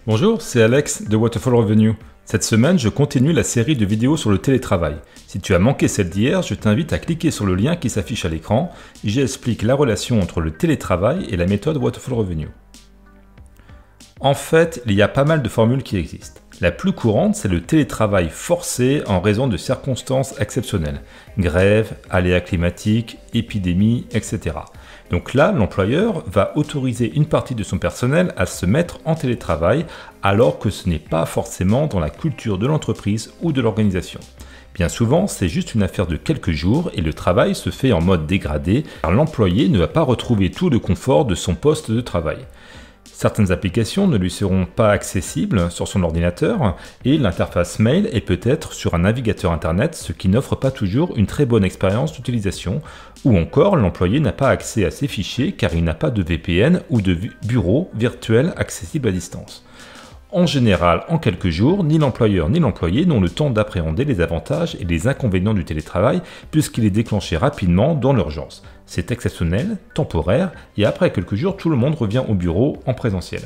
Bonjour, c'est Alex de Waterfall Revenue. Cette semaine, je continue la série de vidéos sur le télétravail. Si tu as manqué celle d'hier, je t'invite à cliquer sur le lien qui s'affiche à l'écran et j'explique la relation entre le télétravail et la méthode Waterfall Revenue. En fait, il y a pas mal de formules qui existent. La plus courante, c'est le télétravail forcé en raison de circonstances exceptionnelles. Grève, aléas climatiques, épidémie, etc. Donc là, l'employeur va autoriser une partie de son personnel à se mettre en télétravail alors que ce n'est pas forcément dans la culture de l'entreprise ou de l'organisation. Bien souvent, c'est juste une affaire de quelques jours et le travail se fait en mode dégradé car l'employé ne va pas retrouver tout le confort de son poste de travail. Certaines applications ne lui seront pas accessibles sur son ordinateur et l'interface mail est peut-être sur un navigateur internet, ce qui n'offre pas toujours une très bonne expérience d'utilisation, ou encore l'employé n'a pas accès à ses fichiers car il n'a pas de VPN ou de bureau virtuel accessible à distance. En général, en quelques jours, ni l'employeur ni l'employé n'ont le temps d'appréhender les avantages et les inconvénients du télétravail puisqu'il est déclenché rapidement dans l'urgence. C'est exceptionnel, temporaire, et après quelques jours, tout le monde revient au bureau en présentiel.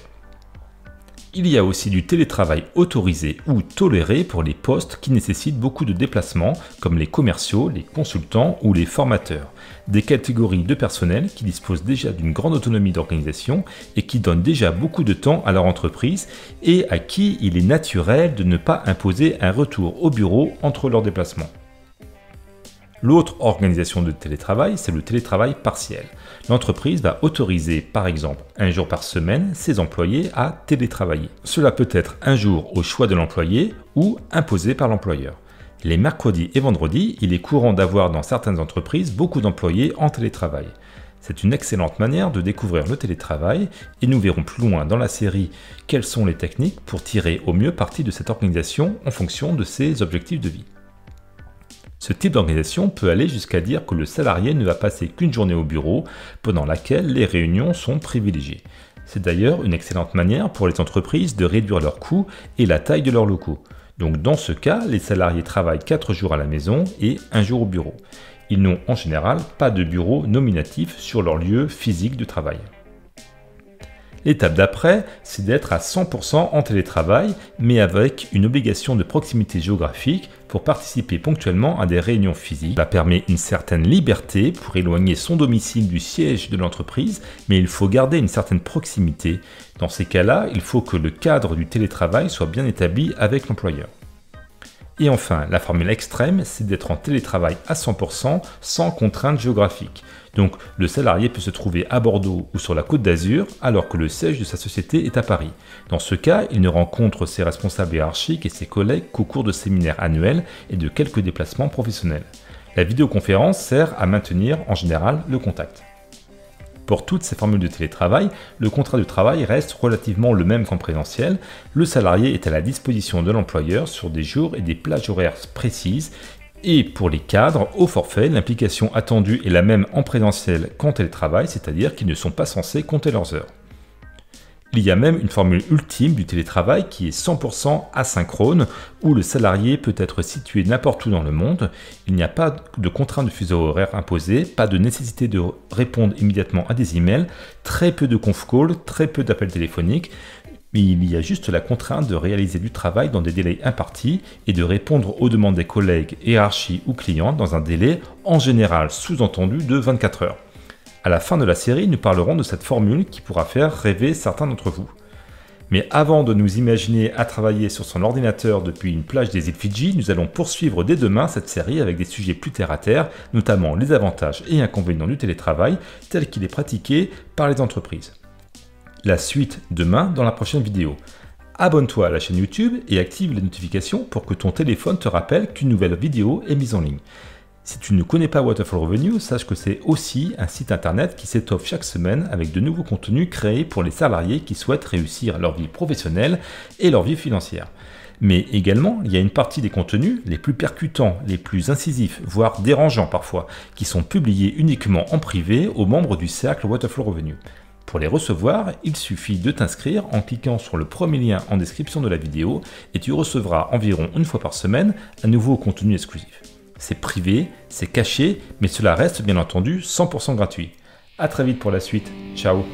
Il y a aussi du télétravail autorisé ou toléré pour les postes qui nécessitent beaucoup de déplacements, comme les commerciaux, les consultants ou les formateurs. Des catégories de personnel qui disposent déjà d'une grande autonomie d'organisation et qui donnent déjà beaucoup de temps à leur entreprise et à qui il est naturel de ne pas imposer un retour au bureau entre leurs déplacements. L'autre organisation de télétravail, c'est le télétravail partiel. L'entreprise va autoriser, par exemple, un jour par semaine, ses employés à télétravailler. Cela peut être un jour au choix de l'employé ou imposé par l'employeur. Les mercredis et vendredis, il est courant d'avoir dans certaines entreprises beaucoup d'employés en télétravail. C'est une excellente manière de découvrir le télétravail et nous verrons plus loin dans la série quelles sont les techniques pour tirer au mieux parti de cette organisation en fonction de ses objectifs de vie. Ce type d'organisation peut aller jusqu'à dire que le salarié ne va passer qu'une journée au bureau, pendant laquelle les réunions sont privilégiées. C'est d'ailleurs une excellente manière pour les entreprises de réduire leurs coûts et la taille de leurs locaux. Donc dans ce cas, les salariés travaillent 4 jours à la maison et 1 jour au bureau. Ils n'ont en général pas de bureau nominatif sur leur lieu physique de travail. L'étape d'après, c'est d'être à 100% en télétravail, mais avec une obligation de proximité géographique pour participer ponctuellement à des réunions physiques. Cela permet une certaine liberté pour éloigner son domicile du siège de l'entreprise, mais il faut garder une certaine proximité. Dans ces cas-là, il faut que le cadre du télétravail soit bien établi avec l'employeur. Et enfin, la formule extrême, c'est d'être en télétravail à 100% sans contrainte géographique. Donc, le salarié peut se trouver à Bordeaux ou sur la Côte d'Azur, alors que le siège de sa société est à Paris. Dans ce cas, il ne rencontre ses responsables hiérarchiques et ses collègues qu'au cours de séminaires annuels et de quelques déplacements professionnels. La vidéoconférence sert à maintenir en général le contact. Pour toutes ces formules de télétravail, le contrat de travail reste relativement le même qu'en présentiel. Le salarié est à la disposition de l'employeur sur des jours et des plages horaires précises. Et pour les cadres, au forfait, l'implication attendue est la même en présentiel qu'en télétravail, c'est-à-dire qu'ils ne sont pas censés compter leurs heures. Il y a même une formule ultime du télétravail qui est 100% asynchrone, où le salarié peut être situé n'importe où dans le monde. Il n'y a pas de contrainte de fuseau horaire imposée, pas de nécessité de répondre immédiatement à des emails, très peu de conf calls, très peu d'appels téléphoniques, mais il y a juste la contrainte de réaliser du travail dans des délais impartis et de répondre aux demandes des collègues, hiérarchies ou clients dans un délai en général sous-entendu de 24 heures. À la fin de la série, nous parlerons de cette formule qui pourra faire rêver certains d'entre vous. Mais avant de nous imaginer à travailler sur son ordinateur depuis une plage des îles Fidji, nous allons poursuivre dès demain cette série avec des sujets plus terre-à-terre, notamment les avantages et inconvénients du télétravail tel qu'il est pratiqué par les entreprises. La suite demain dans la prochaine vidéo. Abonne-toi à la chaîne YouTube et active les notifications pour que ton téléphone te rappelle qu'une nouvelle vidéo est mise en ligne. Si tu ne connais pas Waterfall Revenue, sache que c'est aussi un site internet qui s'étoffe chaque semaine avec de nouveaux contenus créés pour les salariés qui souhaitent réussir leur vie professionnelle et leur vie financière. Mais également, il y a une partie des contenus les plus percutants, les plus incisifs, voire dérangeants parfois, qui sont publiés uniquement en privé aux membres du cercle Waterfall Revenue. Pour les recevoir, il suffit de t'inscrire en cliquant sur le premier lien en description de la vidéo et tu recevras environ une fois par semaine un nouveau contenu exclusif. C'est privé, c'est caché, mais cela reste bien entendu 100% gratuit. A très vite pour la suite. Ciao.